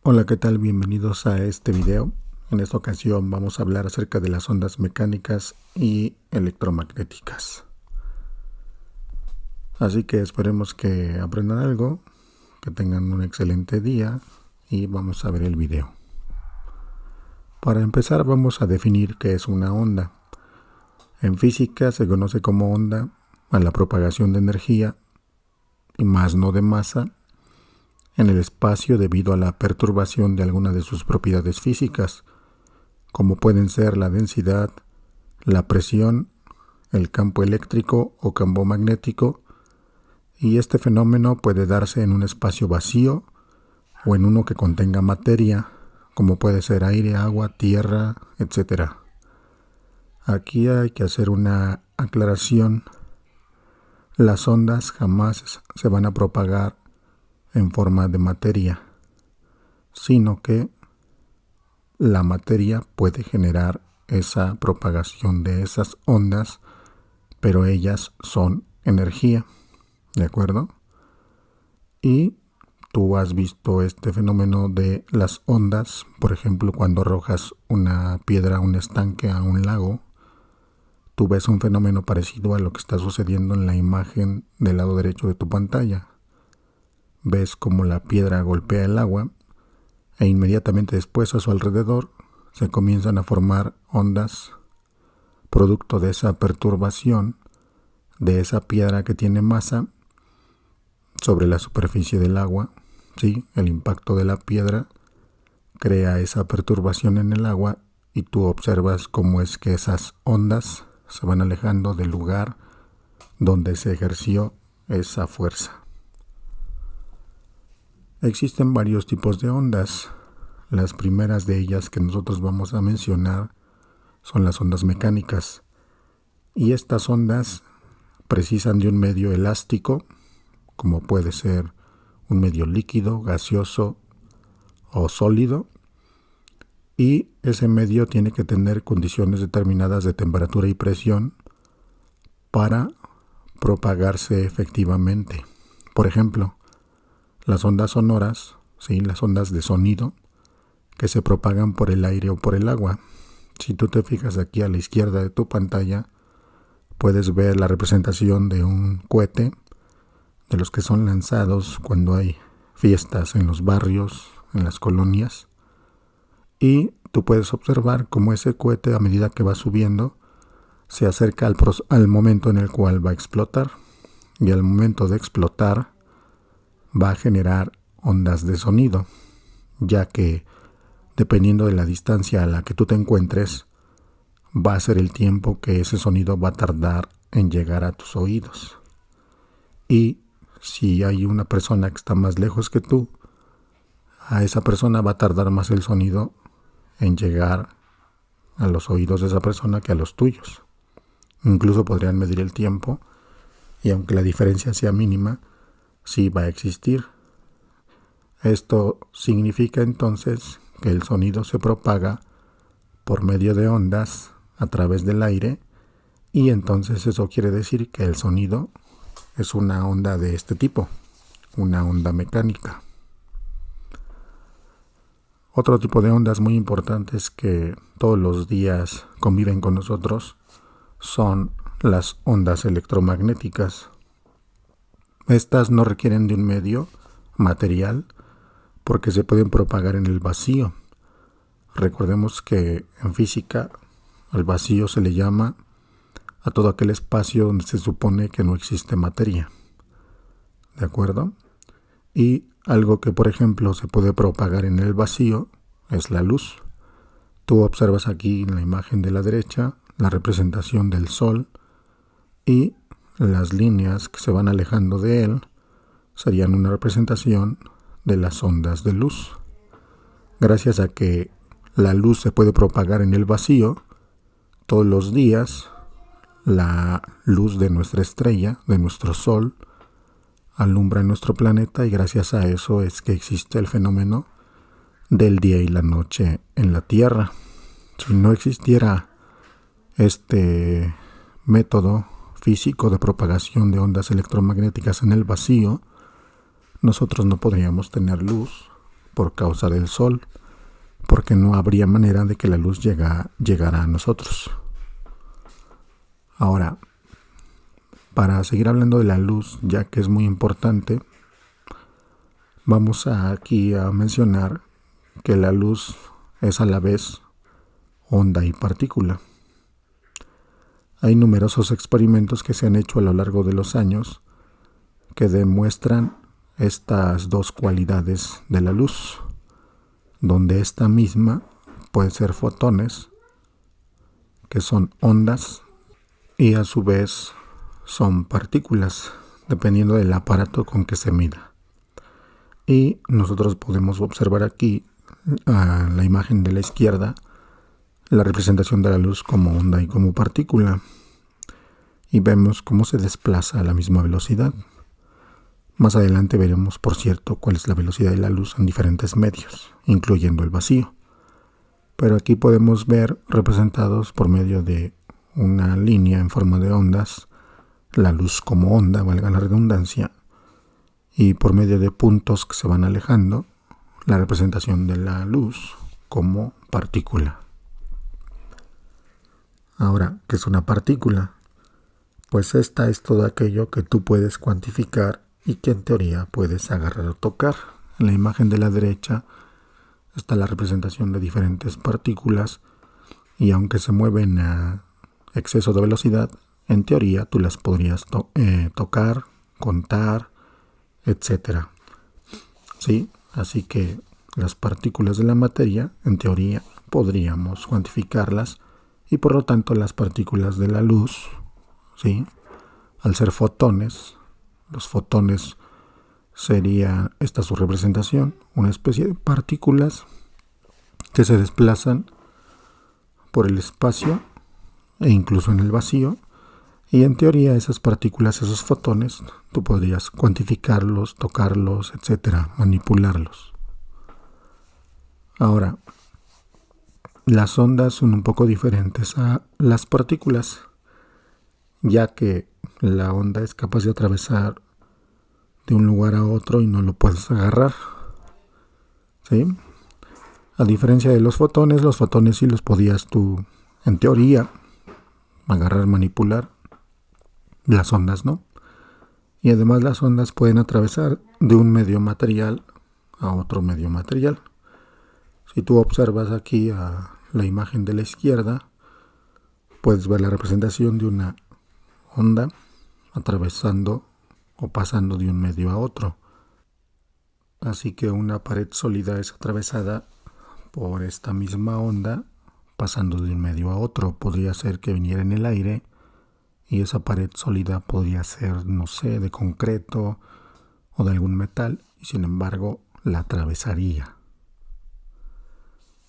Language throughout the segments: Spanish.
Hola, ¿qué tal? Bienvenidos a este video. En esta ocasión vamos a hablar acerca de las ondas mecánicas y electromagnéticas. Así que esperemos que aprendan algo, que tengan un excelente día y vamos a ver el video. Para empezar vamos a definir qué es una onda. En física se conoce como onda a la propagación de energía, y más no de masa, en el espacio debido a la perturbación de alguna de sus propiedades físicas, como pueden ser la densidad, la presión, el campo eléctrico o campo magnético, y este fenómeno puede darse en un espacio vacío o en uno que contenga materia, como puede ser aire, agua, tierra, etc. Aquí hay que hacer una aclaración. Las ondas jamás se van a propagar en forma de materia, sino que la materia puede generar esa propagación de esas ondas, pero ellas son energía, ¿de acuerdo? Y tú has visto este fenómeno de las ondas, por ejemplo, cuando arrojas una piedra a un estanque, a un lago, tú ves un fenómeno parecido a lo que está sucediendo en la imagen del lado derecho de tu pantalla. Ves cómo la piedra golpea el agua e inmediatamente después a su alrededor se comienzan a formar ondas producto de esa perturbación de esa piedra que tiene masa sobre la superficie del agua. ¿Sí? El impacto de la piedra crea esa perturbación en el agua y tú observas cómo es que esas ondas se van alejando del lugar donde se ejerció esa fuerza. Existen varios tipos de ondas. Las primeras de ellas que nosotros vamos a mencionar son las ondas mecánicas. Y estas ondas precisan de un medio elástico, como puede ser un medio líquido, gaseoso o sólido. Y ese medio tiene que tener condiciones determinadas de temperatura y presión para propagarse efectivamente. Por ejemplo, las ondas sonoras, ¿sí? Las ondas de sonido que se propagan por el aire o por el agua. Si tú te fijas aquí a la izquierda de tu pantalla, puedes ver la representación de un cohete, de los que son lanzados cuando hay fiestas en los barrios, en las colonias. Y tú puedes observar cómo ese cohete, a medida que va subiendo, se acerca al momento en el cual va a explotar. Y al momento de explotar va a generar ondas de sonido, ya que dependiendo de la distancia a la que tú te encuentres, va a ser el tiempo que ese sonido va a tardar en llegar a tus oídos. Y si hay una persona que está más lejos que tú, a esa persona va a tardar más el sonido en llegar a los oídos de esa persona que a los tuyos. Incluso podrían medir el tiempo y aunque la diferencia sea mínima, sí va a existir. Esto significa entonces que el sonido se propaga por medio de ondas a través del aire, y entonces eso quiere decir que el sonido es una onda de este tipo, una onda mecánica. Otro tipo de ondas muy importantes que todos los días conviven con nosotros son las ondas electromagnéticas. Estas no requieren de un medio material porque se pueden propagar en el vacío. Recordemos que en física al vacío se le llama a todo aquel espacio donde se supone que no existe materia. ¿De acuerdo? Y algo que, por ejemplo, se puede propagar en el vacío es la luz. Tú observas aquí en la imagen de la derecha la representación del sol y las líneas que se van alejando de él serían una representación de las ondas de luz. Gracias a que la luz se puede propagar en el vacío, todos los días la luz de nuestra estrella, de nuestro sol, alumbra nuestro planeta, y gracias a eso es que existe el fenómeno del día y la noche en la Tierra. Si no existiera este método físico de propagación de ondas electromagnéticas en el vacío, nosotros no podríamos tener luz, por causa del sol, porque no habría manera de que la luz llegara a nosotros. Ahora, para seguir hablando de la luz, ya que es muy importante, vamos aquí a mencionar que la luz es a la vez onda y partícula. Hay numerosos experimentos que se han hecho a lo largo de los años que demuestran estas dos cualidades de la luz, donde esta misma puede ser fotones, que son ondas, y a su vez son partículas, dependiendo del aparato con que se mida. Y nosotros podemos observar aquí a la imagen de la izquierda la representación de la luz como onda y como partícula, y vemos cómo se desplaza a la misma velocidad. Más adelante veremos, por cierto, cuál es la velocidad de la luz en diferentes medios, incluyendo el vacío. Pero aquí podemos ver representados por medio de una línea en forma de ondas, la luz como onda, valga la redundancia, y por medio de puntos que se van alejando, la representación de la luz como partícula. Ahora, ¿qué es una partícula? Pues esta es todo aquello que tú puedes cuantificar y que en teoría puedes agarrar o tocar. En la imagen de la derecha está la representación de diferentes partículas, y aunque se mueven a exceso de velocidad, en teoría tú las podrías tocar, contar, etc. ¿Sí? Así que las partículas de la materia, en teoría, podríamos cuantificarlas, y por lo tanto las partículas de la luz, ¿sí?, al ser fotones, los fotones sería esta su representación, una especie de partículas que se desplazan por el espacio e incluso en el vacío, y en teoría esas partículas, esos fotones, tú podrías cuantificarlos, tocarlos, etcétera, manipularlos. Ahora, las ondas son un poco diferentes a las partículas, ya que la onda es capaz de atravesar de un lugar a otro y no lo puedes agarrar, ¿sí? A diferencia de los fotones sí los podías tú, en teoría, agarrar, manipular. Las ondas no. Y además las ondas pueden atravesar de un medio material a otro medio material. Si tú observas aquí a la imagen de la izquierda, puedes ver la representación de una onda atravesando o pasando de un medio a otro. Así que una pared sólida es atravesada por esta misma onda pasando de un medio a otro. Podría ser que viniera en el aire, y esa pared sólida podría ser, no sé, de concreto o de algún metal, y sin embargo la atravesaría.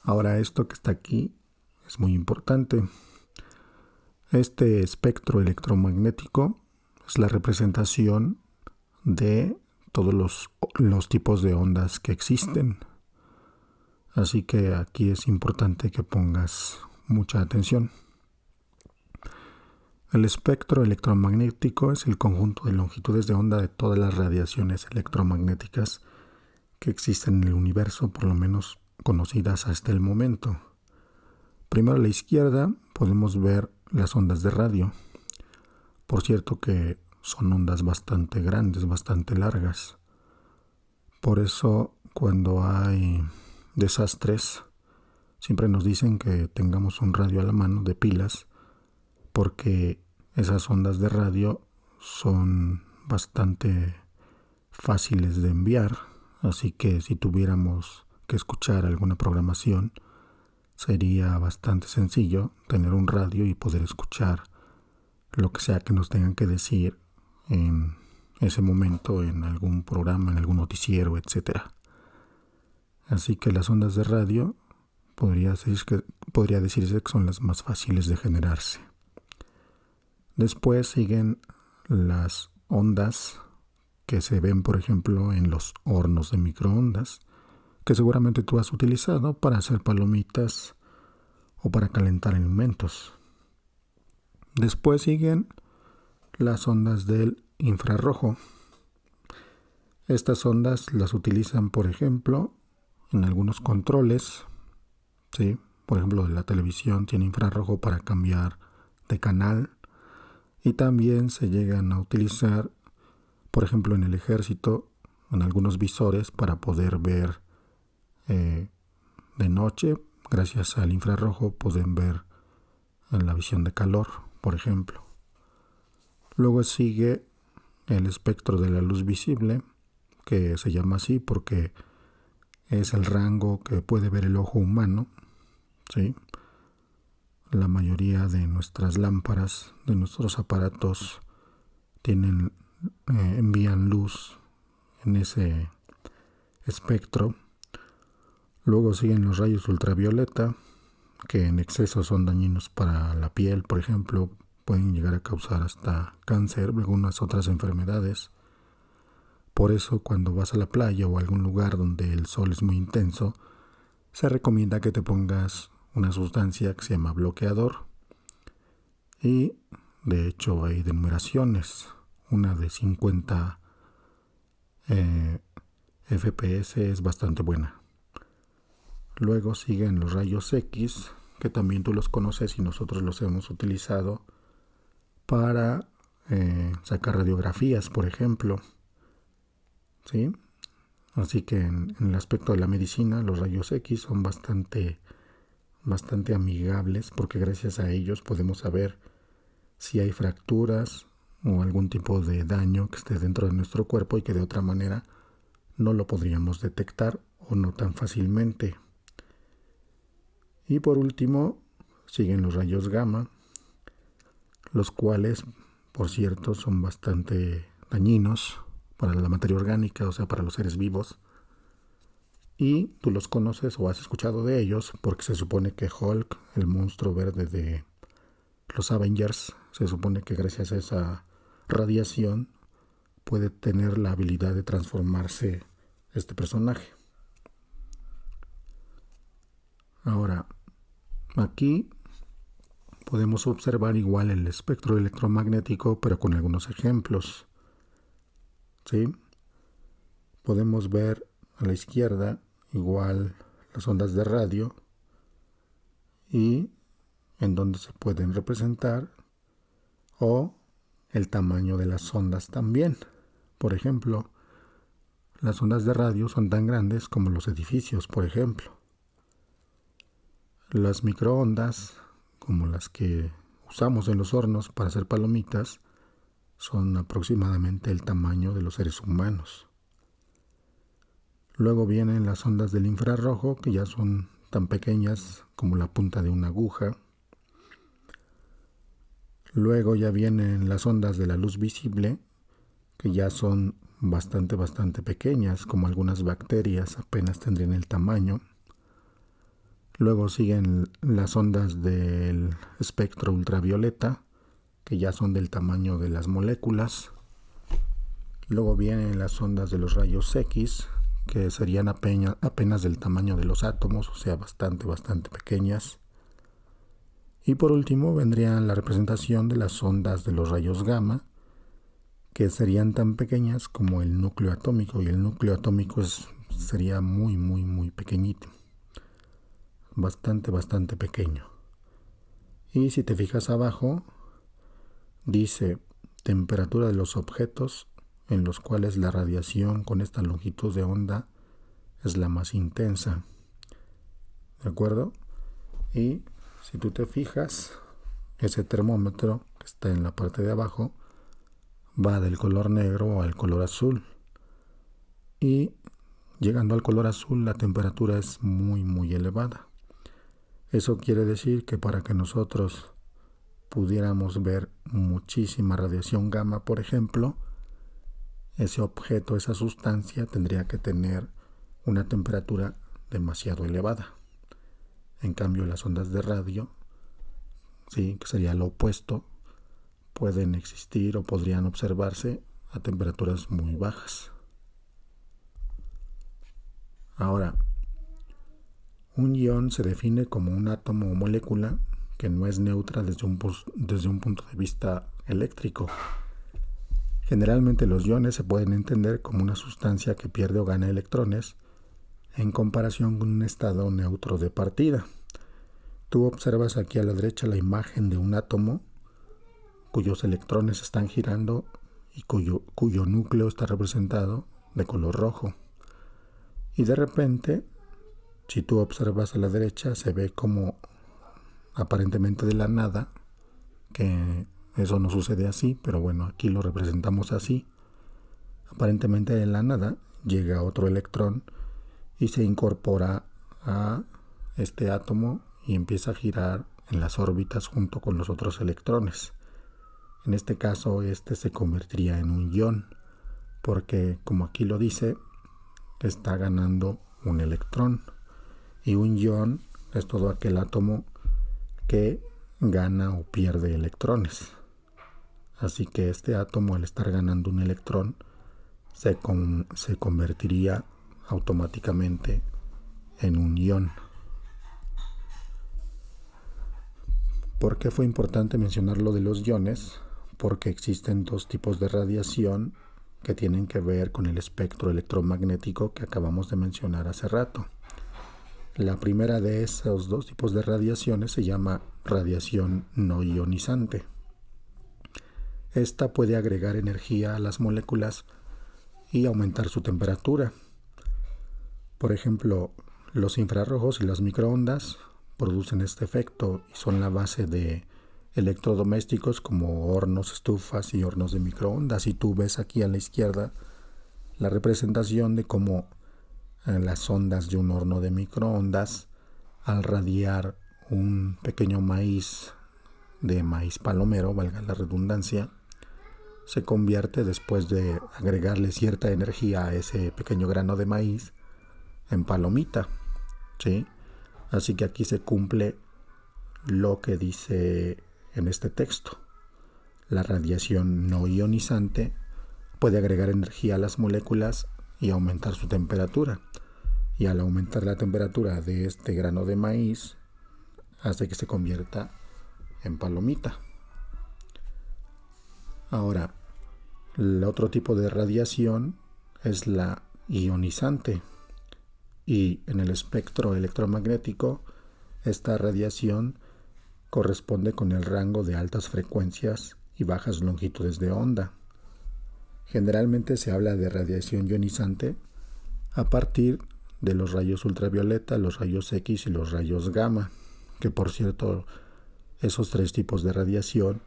Ahora, esto que está aquí es muy importante. Este espectro electromagnético es la representación de todos los tipos de ondas que existen. Así que aquí es importante que pongas mucha atención. El espectro electromagnético es el conjunto de longitudes de onda de todas las radiaciones electromagnéticas que existen en el universo, por lo menos conocidas hasta el momento. Primero a la izquierda podemos ver las ondas de radio. Por cierto que son ondas bastante grandes, bastante largas. Por eso cuando hay desastres, siempre nos dicen que tengamos un radio a la mano de pilas, porque esas ondas de radio son bastante fáciles de enviar, así que si tuviéramos que escuchar alguna programación, sería bastante sencillo tener un radio y poder escuchar lo que sea que nos tengan que decir en ese momento en algún programa, en algún noticiero, etc. Así que las ondas de radio podría decirse que son las más fáciles de generarse. Después siguen las ondas que se ven, por ejemplo, en los hornos de microondas, que seguramente tú has utilizado para hacer palomitas o para calentar alimentos. Después siguen las ondas del infrarrojo. Estas ondas las utilizan, por ejemplo, En algunos controles, ¿sí? Por ejemplo, la televisión tiene infrarrojo para cambiar de canal, y también se llegan a utilizar, por ejemplo, en el ejército, en algunos visores para poder ver de noche. Gracias al infrarrojo pueden ver en la visión de calor, por ejemplo. Luego sigue el espectro de la luz visible, que se llama así porque es el rango que puede ver el ojo humano, ¿sí? La mayoría de nuestras lámparas, de nuestros aparatos, envían luz en ese espectro. Luego siguen los rayos ultravioleta, que en exceso son dañinos para la piel, por ejemplo, pueden llegar a causar hasta cáncer o algunas otras enfermedades. Por eso, cuando vas a la playa o a algún lugar donde el sol es muy intenso, se recomienda que te pongas una sustancia que se llama bloqueador. Y de hecho hay de numeraciones, una de 50 FPS es bastante buena. Luego siguen los rayos X, que también tú los conoces y nosotros los hemos utilizado para sacar radiografías, por ejemplo, ¿sí? Así que en el aspecto de la medicina, los rayos X son bastante amigables, porque gracias a ellos podemos saber si hay fracturas o algún tipo de daño que esté dentro de nuestro cuerpo y que de otra manera no lo podríamos detectar o no tan fácilmente. Y por último siguen los rayos gamma, los cuales, por cierto, son bastante dañinos para la materia orgánica, o sea, para los seres vivos. Y tú los conoces o has escuchado de ellos porque se supone que Hulk, el monstruo verde de los Avengers, se supone que gracias a esa radiación puede tener la habilidad de transformarse este personaje. Ahora, aquí podemos observar igual el espectro electromagnético, pero con algunos ejemplos, ¿sí? Podemos ver a la izquierda igual las ondas de radio y en donde se pueden representar, o el tamaño de las ondas también. Por ejemplo, las ondas de radio son tan grandes como los edificios, por ejemplo. Las microondas, como las que usamos en los hornos para hacer palomitas, son aproximadamente el tamaño de los seres humanos. Luego vienen las ondas del infrarrojo, que ya son tan pequeñas como la punta de una aguja. Luego ya vienen las ondas de la luz visible, que ya son bastante pequeñas, como algunas bacterias apenas tendrían el tamaño. Luego siguen las ondas del espectro ultravioleta, que ya son del tamaño de las moléculas. Luego vienen las ondas de los rayos X, que serían apenas del tamaño de los átomos, o sea, bastante pequeñas. Y por último vendrían la representación de las ondas de los rayos gamma, que serían tan pequeñas como el núcleo atómico, y el núcleo atómico sería muy pequeñito, bastante pequeño. Y si te fijas abajo, dice temperatura de los objetos en los cuales la radiación con esta longitud de onda es la más intensa, ¿de acuerdo? Y si tú te fijas, ese termómetro que está en la parte de abajo va del color negro al color azul, y llegando al color azul la temperatura es muy elevada. Eso quiere decir que para que nosotros pudiéramos ver muchísima radiación gamma, por ejemplo, ese objeto, esa sustancia tendría que tener una temperatura demasiado elevada. En cambio, las ondas de radio, sí, que sería lo opuesto, pueden existir o podrían observarse a temperaturas muy bajas. Ahora, un ion se define como un átomo o molécula que no es neutra desde un punto de vista eléctrico. Generalmente los iones se pueden entender como una sustancia que pierde o gana electrones en comparación con un estado neutro de partida. Tú observas aquí a la derecha la imagen de un átomo cuyos electrones están girando y cuyo núcleo está representado de color rojo. Y de repente, si tú observas a la derecha, se ve como aparentemente de la nada, que eso no sucede así, pero bueno, aquí lo representamos así. Aparentemente de la nada llega otro electrón y se incorpora a este átomo y empieza a girar en las órbitas junto con los otros electrones. En este caso, este se convertiría en un ion, porque como aquí lo dice, está ganando un electrón. Y un ion es todo aquel átomo que gana o pierde electrones. Así que este átomo, al estar ganando un electrón, se convertiría automáticamente en un ion. ¿Por qué fue importante mencionar lo de los iones? Porque existen dos tipos de radiación que tienen que ver con el espectro electromagnético que acabamos de mencionar hace rato. La primera de esos dos tipos de radiaciones se llama radiación no ionizante. Esta puede agregar energía a las moléculas y aumentar su temperatura. Por ejemplo, los infrarrojos y las microondas producen este efecto y son la base de electrodomésticos como hornos, estufas y hornos de microondas. Y tú ves aquí a la izquierda la representación de cómo las ondas de un horno de microondas, al radiar un pequeño maíz de maíz palomero, valga la redundancia, se convierte, después de agregarle cierta energía a ese pequeño grano de maíz, en palomita, ¿sí? Así que aquí se cumple lo que dice en este texto. La radiación no ionizante puede agregar energía a las moléculas y aumentar su temperatura. Y al aumentar la temperatura de este grano de maíz, hace que se convierta en palomita. Ahora, el otro tipo de radiación es la ionizante. Y en el espectro electromagnético, esta radiación corresponde con el rango de altas frecuencias y bajas longitudes de onda. Generalmente se habla de radiación ionizante a partir de los rayos ultravioleta, los rayos X y los rayos gamma, que por cierto, esos tres tipos de radiación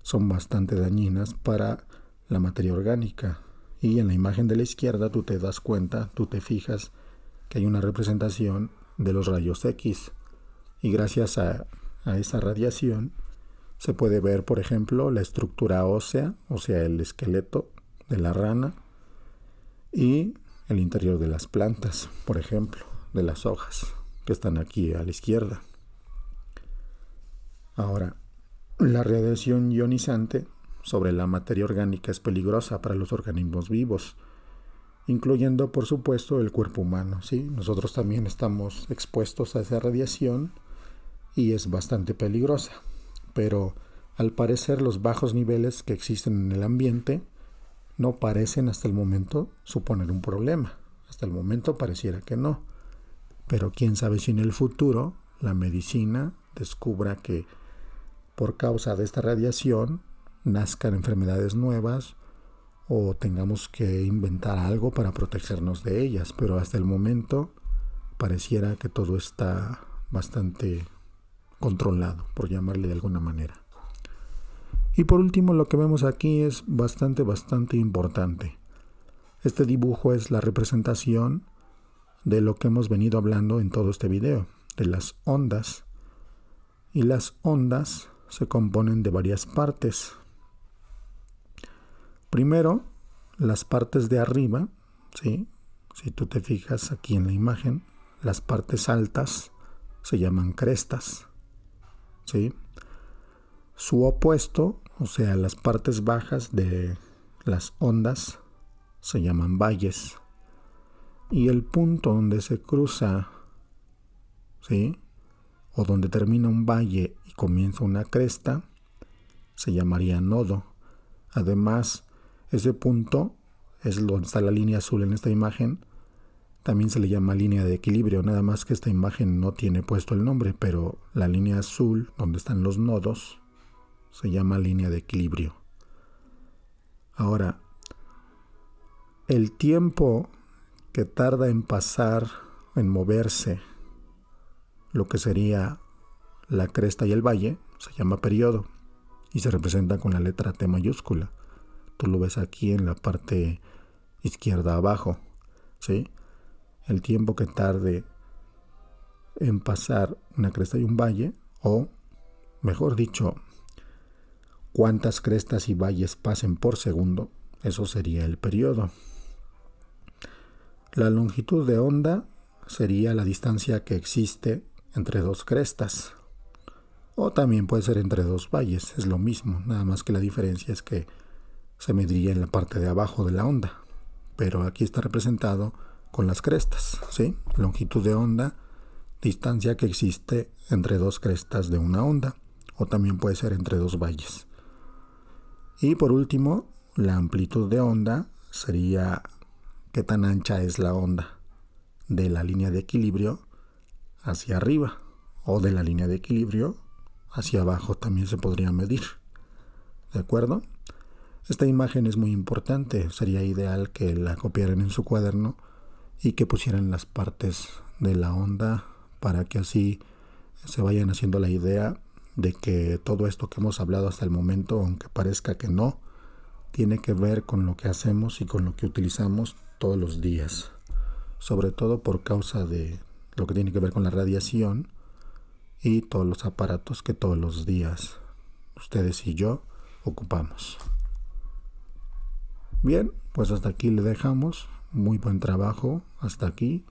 son bastante dañinas para la materia orgánica. Y en la imagen de la izquierda tú te das cuenta, tú te fijas que hay una representación de los rayos X. Y gracias a esa radiación se puede ver, por ejemplo, la estructura ósea, o sea, el esqueleto de la rana, y el interior de las plantas, por ejemplo, de las hojas, que están aquí a la izquierda. Ahora, la radiación ionizante sobre la materia orgánica es peligrosa para los organismos vivos, incluyendo, por supuesto, el cuerpo humano, ¿sí? Nosotros también estamos expuestos a esa radiación y es bastante peligrosa, pero al parecer los bajos niveles que existen en el ambiente no parecen hasta el momento suponer un problema. Hasta el momento pareciera que no, pero quién sabe si en el futuro la medicina descubra que por causa de esta radiación nazcan enfermedades nuevas o tengamos que inventar algo para protegernos de ellas, pero hasta el momento pareciera que todo está bastante controlado, por llamarle de alguna manera. Y por último, lo que vemos aquí es bastante importante. Este dibujo es la representación de lo que hemos venido hablando en todo este video, de las ondas. Y las ondas se componen de varias partes. Primero, las partes de arriba, ¿sí? Si tú te fijas aquí en la imagen, las partes altas se llaman crestas, ¿sí? Su opuesto, o sea, las partes bajas de las ondas, se llaman valles. Y el punto donde se cruza, ¿sí?, o donde termina un valle y comienza una cresta, se llamaría nodo. Además, ese punto es donde está la línea azul en esta imagen, También se le llama línea de equilibrio, nada más que esta imagen no tiene puesto el nombre, pero la línea azul, donde están los nodos, se llama línea de equilibrio. Ahora, el tiempo que tarda en pasar, en moverse, lo que sería la cresta y el valle, se llama periodo y se representa con la letra T mayúscula. Tú lo ves aquí en la parte izquierda abajo, ¿sí? El tiempo que tarde en pasar una cresta y un valle, o mejor dicho, cuántas crestas y valles pasen por segundo, eso sería el periodo. La longitud de onda sería la distancia que existe entre dos crestas, o también puede ser entre dos valles, es lo mismo, nada más que la diferencia es que se mediría en la parte de abajo de la onda, pero aquí está representado con las crestas, ¿sí? Longitud de onda, distancia que existe entre dos crestas de una onda, o también puede ser entre dos valles. Y por último, la amplitud de onda sería qué tan ancha es la onda de la línea de equilibrio hacia arriba, o de la línea de equilibrio hacia abajo también se podría medir. ¿De acuerdo? Esta imagen es muy importante, sería ideal que la copiaran en su cuaderno y que pusieran las partes de la onda para que así se vayan haciendo la idea de que todo esto que hemos hablado hasta el momento, aunque parezca que no, tiene que ver con lo que hacemos y con lo que utilizamos todos los días, sobre todo por causa de lo que tiene que ver con la radiación y todos los aparatos que todos los días ustedes y yo ocupamos. Bien, pues hasta aquí le dejamos. Muy buen trabajo hasta aquí.